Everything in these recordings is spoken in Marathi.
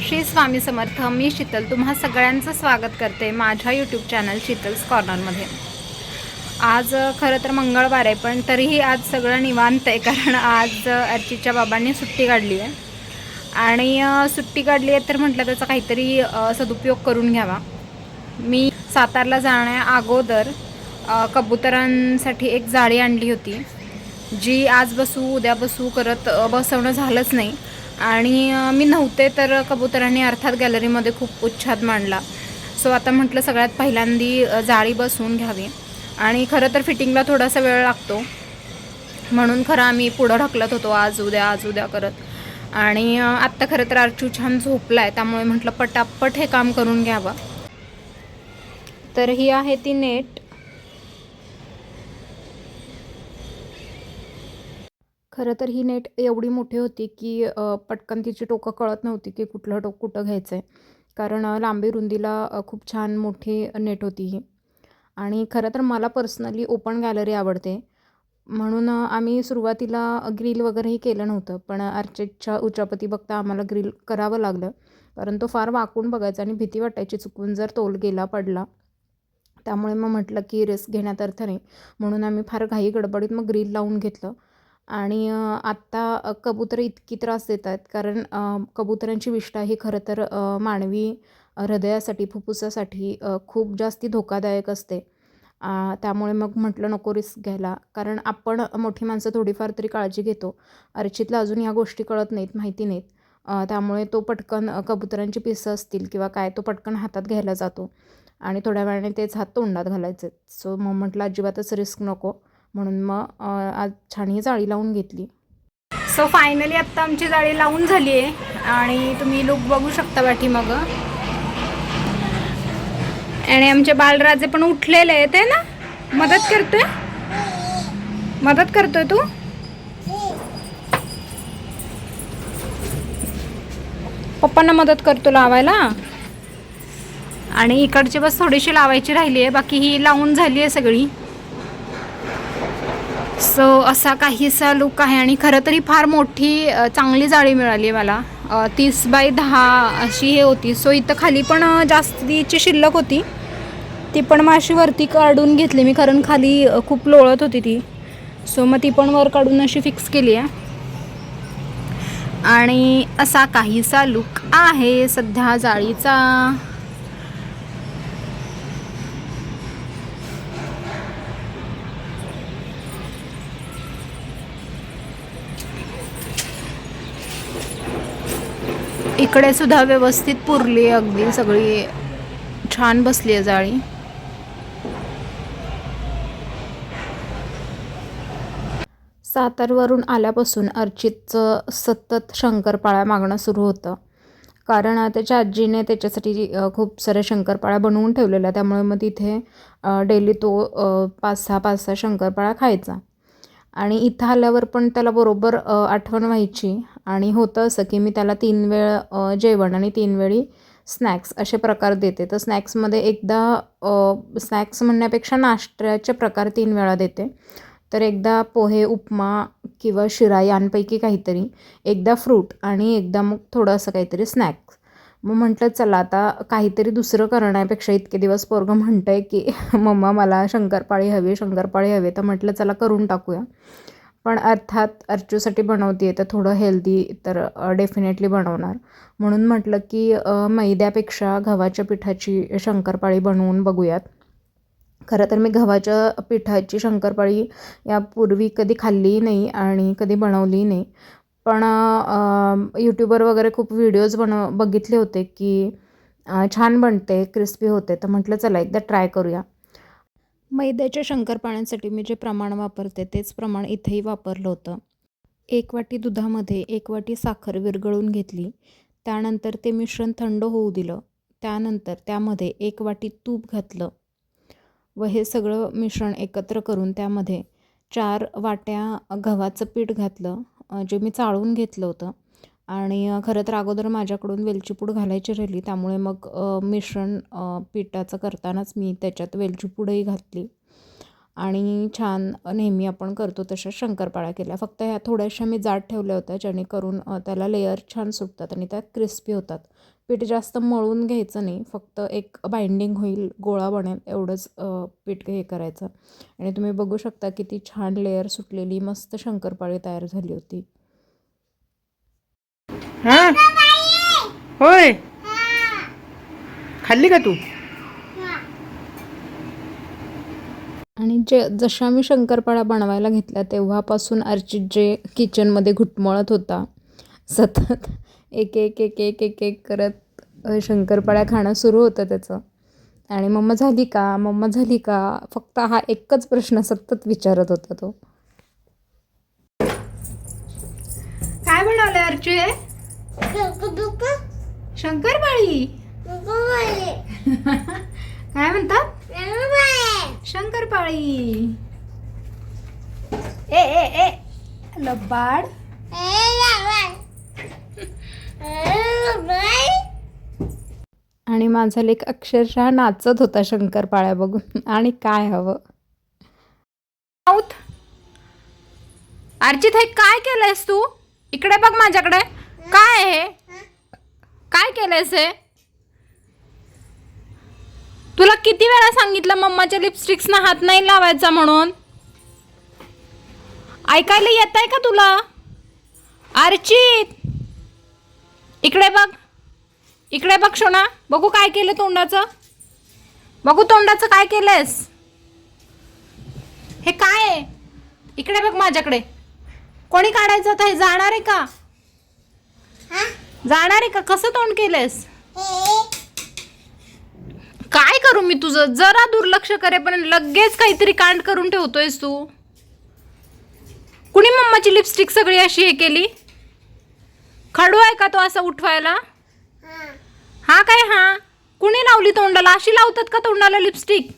श्री स्वामी समर्थ. मी शीतल तुम्हा सगळ्यांचं स्वागत करते माझ्या यूट्यूब चॅनल शीतल्स कॉर्नरमध्ये. आज खरं तर मंगळवार आहे, पण तरीही आज सगळं निवांत आहे, कारण आज अर्चितच्या बाबांनी सुट्टी काढली आहे. आणि सुट्टी काढली आहे तर म्हटलं त्याचा काहीतरी सदुपयोग करून घ्यावा. मी सातारला जाण्या अगोदर कबुतरांसाठी एक जाळी आणली होती, जी आज बसू उद्या बसू करत बसवणं झालंच नाही. आणि मी नव्हते तर कबुतरांनी अर्थात गॅलरीमध्ये खूप उच्छाद मांडला. सो आता म्हटलं सगळ्यात पहिल्यांदी जाळी बसवून घ्यावी. आणि खरं तर फिटिंगला थोडासा वेळ लागतो, म्हणून खरं आम्ही पुढं ढकलत होतो आज उद्या करत. आणि आत्ता खरं तर अर्चू छान झोपला आहे, त्यामुळे म्हटलं पटापट हे काम करून घ्यावं. तर ही आहे ती नेट. खरं तर ही नेट एवढी मोठी होती की पटकन तिची टोकं कळत नव्हती की कुठलं टोक कुठं घ्यायचं आहे, कारण लांबी रुंदीला खूप छान मोठी नेट होती ही. आणि खरं तर मला पर्सनली ओपन गॅलरी आवडते, म्हणून आम्ही सुरुवातीला ग्रिल वगैरेही केलं नव्हतं, पण अर्चितच्या उचापती बघता आम्हाला ग्रिल करावं लागलं, कारण तो फार वाकून बघायचा आणि भीती वाटायची चुकून जर तोल गेला पडला. त्यामुळे मग म्हटलं की रिस्क घेण्यात अर्थ नाही, म्हणून आम्ही फार घाई गडबडीत मग ग्रिल लावून घेतलं. आणि आत्ता कबुतरं इतकी त्रास देत आहेत, कारण कबुतरांची विष्ठा ही खरं तर मानवी हृदयासाठी फुफ्फुसासाठी खूप जास्ती धोकादायक असते. त्यामुळे मग म्हटलं नको रिस्क घ्यायला, कारण आपण मोठी माणसं थोडीफार तरी काळजी घेतो. अर्चितला अजून ह्या गोष्टी कळत नाहीत, माहिती नाहीत. त्यामुळे तो पटकन कबुतरांची पिसं असतील किंवा काय तो पटकन हातात घ्यायला जातो आणि थोड्या वेळाने तेच हात तोंडात घालायचे. सो मग म्हटलं अजिबातच रिस्क नको, म्हणून मग आज छान ही जाळी लावून घेतली. सो फायनली आत्ता आमची जाळी लावून झाली आहे आणि तुम्ही लुक बघू शकता पाठीमाग. आणि आमचे बालराजे पण उठलेले आहेत आहे ना. मदत करतोय तू. पप्पांना मदत करतो लावायला. आणि इकडची बस थोडीशी लावायची राहिली आहे, बाकी ही लावून झाली आहे सगळी. सो असा काहीसा लुक आहे. आणि खरं तरी फार मोठी चांगली जाळी मिळाली मला. 30x10 अशी हे होती. सो इथं खाली पण जास्तीची शिल्लक होती, ती पण मग अशी वरती काढून घेतली मी, कारण खाली खूप लोळत होती ती. सो मग ती पण वर काढून अशी फिक्स केली आहे. आणि असा काहीसा लुक आहे सध्या जाळीचा. इकडे सुद्धा व्यवस्थित पुरली आहे, अगदी सगळी छान बसली आहे जाळी. सातारवरून आल्यापासून अर्चितचं सतत शंकरपाळ्या मागणं सुरू होतं, कारण त्याच्या आजीने त्याच्यासाठी खूप साऱ्या शंकरपाळ्या बनवून ठेवलेल्या, त्यामुळे मग तिथे डेली तो 5-6 शंकरपाळ्या खायचा. आणि इथं आल्यावर पण त्याला बरोबर आठवण व्हायची. आणि होतं असं की मी त्याला 3 वेळ जेवण आणि 3 वेळी स्नॅक्स असे प्रकार देते. तर स्नॅक्समध्ये एकदा स्नॅक्स म्हणण्यापेक्षा नाश्त्याचे प्रकार 3 वेळा देते. तर एकदा पोहे, उपमा किंवा शिरा यांपैकी काहीतरी, एकदा फ्रूट आणि एकदा मग थोडं असं काहीतरी स्नॅक्स. मग म्हटलं चला आता काहीतरी दुसरं करण्यापेक्षा इतके दिवस पोरगं म्हणतं आहे की मम्मा मला शंकरपाळी हवी. तर म्हटलं चला करून टाकूया. पण अर्थात अर्चूसाठी बनवते तर थोडं हेल्दी तर डेफिनेटली बनवणार, म्हणून म्हटलं की मैद्यापेक्षा गव्हाच्या पिठाची शंकरपाळी बनवून बघूयात. खरं तर मी गव्हाच्या पिठाची शंकरपाळी यापूर्वी कधी खाल्लीही नाही आणि कधी बनवलीही नाही, पण यूट्यूबवर वगैरे खूप व्हिडिओज बघितले होते की छान बनते, क्रिस्पी होते. तर म्हटलं चला एकदा ट्राय करूया. मैद्याच्या शंकरपाळ्यांसाठी मी जे प्रमाण वापरते तेच प्रमाण इथेही वापरलं होतं. 1 वाटी दुधामध्ये 1 वाटी साखर विरघळून घेतली. त्यानंतर ते मिश्रण थंड होऊ दिलं. त्यानंतर त्यामध्ये 1 वाटी तूप घातलं व हे सगळं मिश्रण एकत्र करून त्यामध्ये 4 वाट्या गव्हाचं पीठ घातलं, जे मी चाळून घेतलं होतं. आणि खरं तर अगोदर माझ्याकडून वेलची पूड घालायची राहिली, त्यामुळे मग मिश्रण पिठाचं करतानाच मी त्याच्यात वेलची पूडही घातली. आणि छान नेहमी आपण करतो तशा शंकरपाळ्या केल्या. फक्त ह्या थोड्याशा मी जाड ठेवल्या होत्या जेणेकरून त्याला लेयर छान सुटतात आणि त्या क्रिस्पी होतात. पीठ जास्त मळून घ्यायचं नाही, फक्त एक बाइंडिंग होईल, गोळा बनेल एवढंच पीठ हे करायचं. आणि तुम्ही बघू शकता किती छान लेयर सुटलेली मस्त शंकरपाळी तयार झाली होती. हां होय, खाल्ली का तू? आणि जशा मी शंकरपाळ्या बनवायला घेतल्या तेव्हापासून अर्चित जे किचनमध्ये घुटमळत होता, सतत एक एक एक एक एक एक करत शंकरपाळ्या खाणं सुरू होतं त्याचं. आणि मम्मा झाली का, मम्मा झाली का, फक्त हा एकच प्रश्न सतत विचारत होता तो. काय बनवलं अर्चित? शंकरपाळी. काय म्हणतात? शंकरपाळी. ए ए ए लबाड. आणि माझा लेक अक्षरशः नाचत होता शंकरपाळ्या बघून. आणि काय हवं. अर्चित, हे काय केलंयस तू? इकडे बघ माझ्याकडे. काय आहे हे? काय केलंयस हे? तुला किती वेळा सांगितलं मम्माच्या लिपस्टिक्सना हात नाही लावायचा म्हणून? ऐकायला येत आहे का तुला? अर्चित, इकडे बघ, इकडे बघ सोना. बघू काय केलं तोंडाचं. बघू तोंडाचं काय केलंयस. हे काय आहे? इकडे बघ माझ्याकडे. कोणी काढायचं आता? हे जाणार आहे का? जाणार आहे का? कसं तोंड केलंयस? काय करू मी तुझं? जरा दुर्लक्ष करे पण लगेच काहीतरी कांड करून ठेवतोयस तू. कुणी मम्माची लिपस्टिक सगळी अशी हे केली? खडू आहे का तो असा उठवायला? हा काय? हा कुणी लावली तोंडाला? अशी लावतात का तोंडाला लिपस्टिक?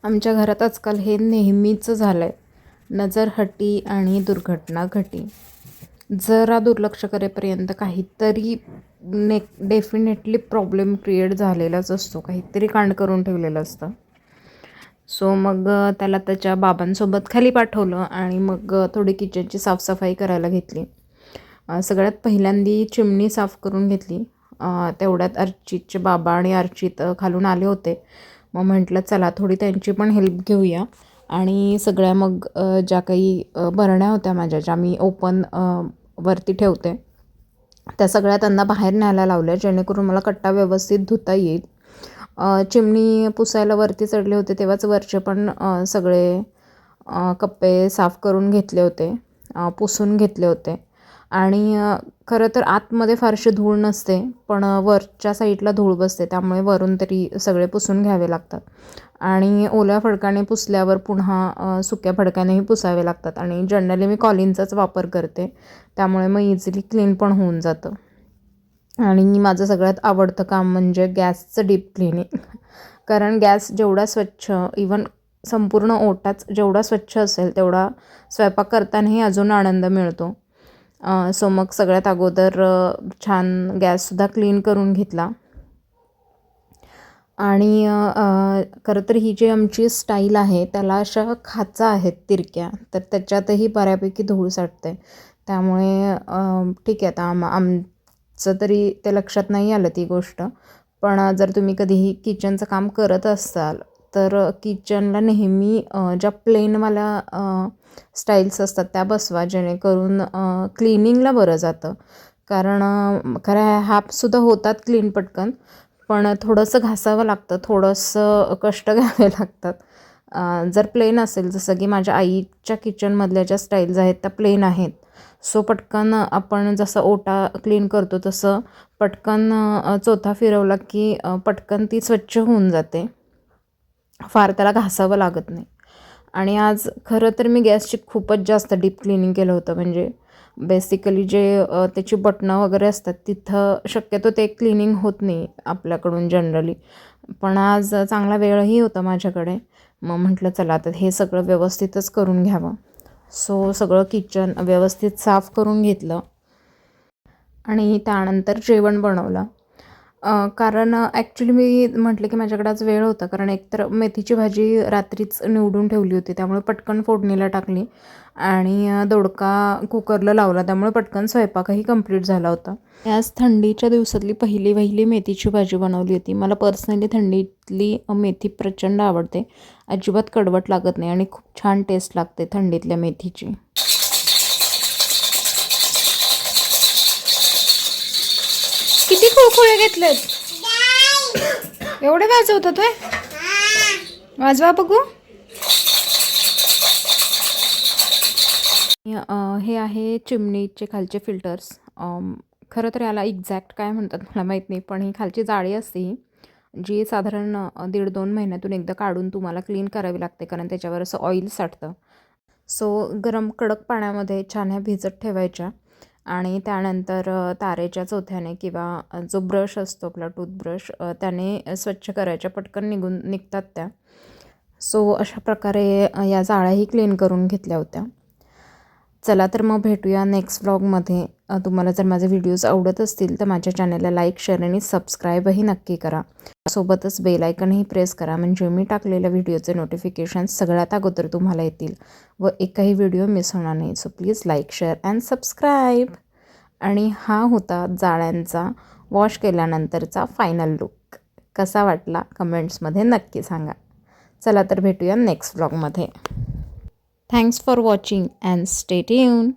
आमच्या घरात आजकाल हे नेहमीच झालंय. नजरहटी आणि दुर्घटना घटी. जरा दुर्लक्ष करेपर्यंत काहीतरी डेफिनेटली प्रॉब्लेम क्रिएट झालेलाच असतो, काहीतरी कांड करून ठेवलेलं असतं. सो मग त्याला त्याच्या बाबांसोबत खाली पाठवलं आणि मग थोडी किचनची साफसफाई करायला घेतली. सगळ्यात पहिल्यांदी चिमणी साफ करून घेतली. तेवढ्यात अर्चितचे बाबा आणि अर्चित खालून आले होते. मग म्हटलं चला थोडी त्यांची पण हेल्प घेऊया. आणि सगळ्या मग ज्या काही बरण्या होत्या माझ्या, ज्या मी ओपन वरती ठेवते, त्या सगळ्या त्यांना बाहेर न्यायला लावल्या जेणेकरून मला कट्टा व्यवस्थित धुता येईल. चिमणी पुसायला वरती चढले होते तेव्हाच वरचे पण सगळे कप्पे साफ करून घेतले होते, पुसून घेतले होते. आणि खरं तर आतमध्ये फारशी धूळ नसते, पण वरच्या साईडला धूळ बसते, त्यामुळे वरून तरी सगळे पुसून घ्यावे लागतात. आणि ओल्या फडकाने पुसल्यावर पुन्हा सुक्या फडक्यानेही पुसावे लागतात. आणि जनरली मी कॉलिनचाच वापर करते, त्यामुळे मग इझिली क्लीन पण होऊन जातं. आणि माझं सगळ्यात आवडतं काम म्हणजे गॅसचं डीप क्लिनिंग. कारण गॅस जेवढा स्वच्छ, इवन संपूर्ण ओटाच जेवढा स्वच्छ असेल तेवढा स्वयंपाक करतानाही अजून आनंद मिळतो. सो मग सगळ्यात अगोदर छान गॅससुद्धा क्लीन करून घेतला. आणि खरं तर ही जी आमची स्टाईल आहे त्याला अशा खाचा आहेत तिरक्या, तर त्याच्यातही बऱ्यापैकी धूळ साठते. त्यामुळे ठीक आहे, आता आमचं तरी ते लक्षात नाही आलं ती गोष्ट. पण जर तुम्ही कधीही किचनचं काम करत असाल तर किचनला नेहमी ज्या प्लेनवाल्या स्टाईल्स असतात त्या बसवा, जेणेकरून क्लिनिंगला बरं जातं. कारण खरं हापसुद्धा होतात क्लीन पटकन, पण थोडंसं घासावं लागतं, थोडंसं कष्ट घ्यावे लागतात. जर प्लेन असेल, जसं की माझ्या आईच्या किचनमधल्या ज्या स्टाईल्स आहेत त्या प्लेन आहेत, सो पटकन आपण जसं ओटा क्लीन करतो तसं पटकन चोथा फिरवला की पटकन ती स्वच्छ होऊन जाते, फार त्याला घासावं लागत नाही. आणि आज खरं तर मी गॅसची खूपच जास्त डीप क्लिनिंग केलं होतं. म्हणजे बेसिकली जे त्याची बटणं वगैरे असतात तिथं शक्यतो ते क्लिनिंग होत नाही आपल्याकडून जनरली. पण आज चांगला वेळही होता माझ्याकडे, मग म्हटलं चला आता हे सगळं व्यवस्थितच करून घ्यावं. सो सगळं किचन व्यवस्थित साफ करून घेतलं. आणि त्यानंतर जेवण बनवलं. कारण ॲक्च्युली मी म्हटलं की माझ्याकडे आज वेळ होता, कारण एकतर मेथीची भाजी रात्रीच निवडून ठेवली होती, त्यामुळे पटकन फोडणीला टाकली आणि दोडका कुकरला लावला, त्यामुळे पटकन स्वयंपाकही कंप्लीट झाला होता. आज थंडीच्या दिवसातली पहिली मेथीची भाजी बनवली होती. मला पर्सनली थंडीतली मेथी प्रचंड आवडते. अजिबात कडवट लागत नाही आणि खूप छान टेस्ट लागते थंडीतल्या मेथीची. किती खुळखुळे घेतलेत? एवढे वाजवतात होय? वाजवा बघू. हे आहे चिमणीचे खालचे फिल्टर्स. खरं तर याला एक्झॅक्ट काय म्हणतात मला माहीत नाही, पण ही खालची जाळी असते ही, जी साधारण 1.5-2 महिन्यातून एकदा काढून तुम्हाला क्लीन करावी लागते, कारण त्याच्यावर असं ऑइल साठतं. सो गरम कडक पाण्यामध्ये छान ह्या भिजत ठेवायच्या आणि त्यानंतर तारेच्या चोथ्याने किंवा जो ब्रश असतो आपला टूथब्रश त्याने स्वच्छ करायच्या, पटकन निघतात त्या. सो अशा प्रकारे या जाळ्याही क्लीन करून घेतल्या होत्या. चला तर मग भेटूया नेक्स्ट व्लॉगमध्ये. तुम्हाला जर माझे व्हिडिओज आवडत असतील तर माझ्या चॅनलला लाईक, शेअर आणि सबस्क्राईबही नक्की करा. सोबतच बेल आयकनही प्रेस करा, म्हणजे मी टाकलेल्या व्हिडिओचे नोटिफिकेशन्स सगळ्यात अगोदर तुम्हाला येतील व एकही व्हिडिओ मिस होणार नाही. So please like, share and subscribe. आणि हा होता जाळ्यांचा वॉश केल्यानंतरचा फायनल लुक. कसा वाटला कमेंट्समध्ये नक्की सांगा. चला तर भेटूया next व्लॉगमध्ये. Thanks for watching and stay tuned.